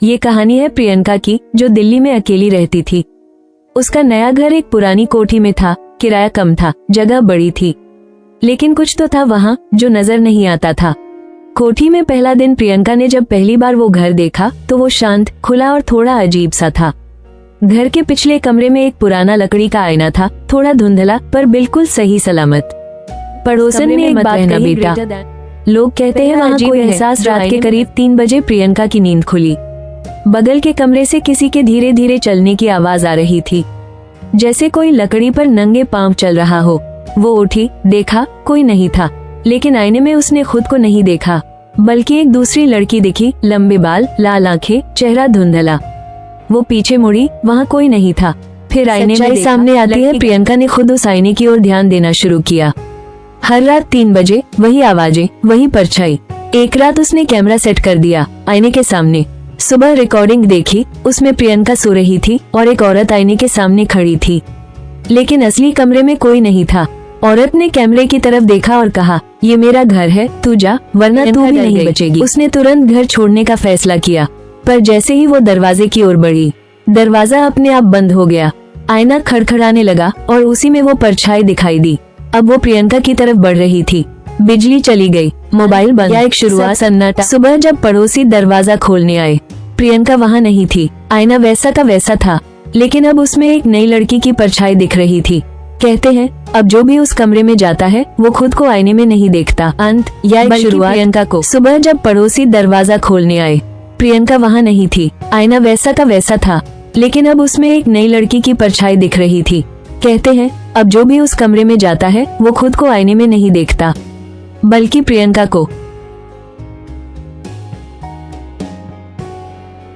ये कहानी है प्रियंका की, जो दिल्ली में अकेली रहती थी। उसका नया घर एक पुरानी कोठी में था। किराया कम था, जगह बड़ी थी, लेकिन कुछ तो था वहाँ जो नजर नहीं आता था। कोठी में पहला दिन प्रियंका ने जब पहली बार वो घर देखा तो वो शांत, खुला और थोड़ा अजीब सा था। घर के पिछले कमरे में एक पुराना लकड़ी का आईना था, थोड़ा धुंधला पर बिल्कुल सही सलामत। पड़ोसन ने एक बात कही, बेटा, लोग कहते हैं वहाँ कोई एहसास। रात के करीब 3 बजे प्रियंका की नींद खुली। बगल के कमरे से किसी के धीरे धीरे चलने की आवाज आ रही थी, जैसे कोई लकड़ी पर नंगे पांव चल रहा हो। वो उठी, देखा, कोई नहीं था, लेकिन आईने में उसने खुद को नहीं देखा, बल्कि एक दूसरी लड़की दिखी। लंबे बाल, लाल आंखें, चेहरा धुंधला। वो पीछे मुड़ी, वहाँ कोई नहीं था। फिर आईने में सामने आती है। प्रियंका ने खुद उस आईने की ओर ध्यान देना शुरू किया। हर रात 3 बजे वही आवाजें, वही परछाई। एक रात उसने कैमरा सेट कर दिया आईने के सामने। सुबह रिकॉर्डिंग देखी, उसमें प्रियंका सो रही थी और एक औरत आईने के सामने खड़ी थी, लेकिन असली कमरे में कोई नहीं था। औरत ने कैमरे की तरफ देखा और कहा, ये मेरा घर है, तू जा, वरना तू भी नहीं बचेगी। उसने तुरंत घर छोड़ने का फैसला किया, पर जैसे ही वो दरवाजे की ओर बढ़ी, दरवाजा अपने आप बंद हो गया। आईना खड़खड़ाने लगा और उसी में वो परछाई दिखाई दी। अब वो प्रियंका की तरफ बढ़ रही थी। बिजली चली गई, मोबाइल बंद। एक शुरुआत सन्नाटा। सुबह जब पड़ोसी दरवाजा खोलने आए, प्रियंका वहाँ नहीं थी। आईना वैसा का वैसा था, लेकिन अब उसमें एक नई लड़की की परछाई दिख रही थी। कहते हैं, अब जो भी उस कमरे में जाता है वो खुद को आईने में नहीं देखता। अंत या एक शुरुआत प्रियंका को। सुबह जब पड़ोसी दरवाजा खोलने आए, प्रियंका वहाँ नहीं थी। आईना वैसा का वैसा था, लेकिन अब उसमें एक नई लड़की की परछाई दिख रही थी। कहते हैं, अब जो भी उस कमरे में जाता है वो खुद को आईने में नहीं देखता, बल्कि प्रियंका को।